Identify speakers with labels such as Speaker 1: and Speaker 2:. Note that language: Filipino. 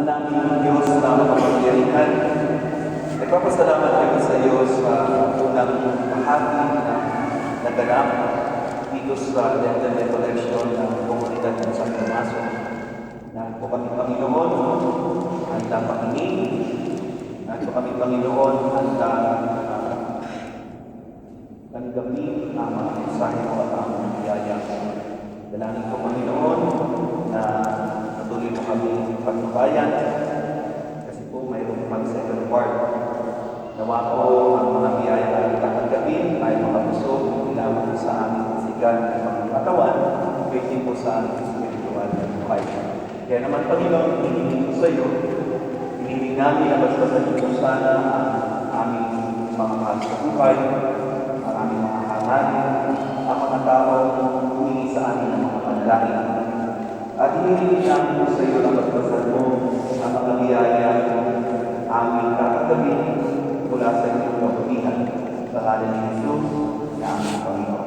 Speaker 1: Manaming Diyos na makapangyarihan, nagpapasalamat kami sa iyo sa unang bahagi na naganap dito sa Dental Recollection ng Komunidad ng San Tomaso. Na po kami, Panginoon, handa pakinig, at po kami, Panginoon, handa tanggapin ang mga mensahe mo at ang mga biyaya mo. Dalangin ko, Panginoon, na patuloy mo kami pagnubayan kasi po mayroong pang second part. Nawa ko ang mga biyaya na tatanggapin ay makabusog, ilaman sa aming sigan at mga katawan, pwede po sa aming spiritual na buhay. Kaya naman, Panginoon, hinihiling ko sa iyo, hinihiling namin na bastasan ito sana ang aming mga mahal sa buhay, ang aming mga hanganin, ang mga tao humingi sa amin ng mga panalangin. At hinihiling namin po sa iyo na bastasan mo ang mga biyaya aming tatanggapin mula sa iyong kabutihan sa ngalan ni Jesus na aming Panginoon.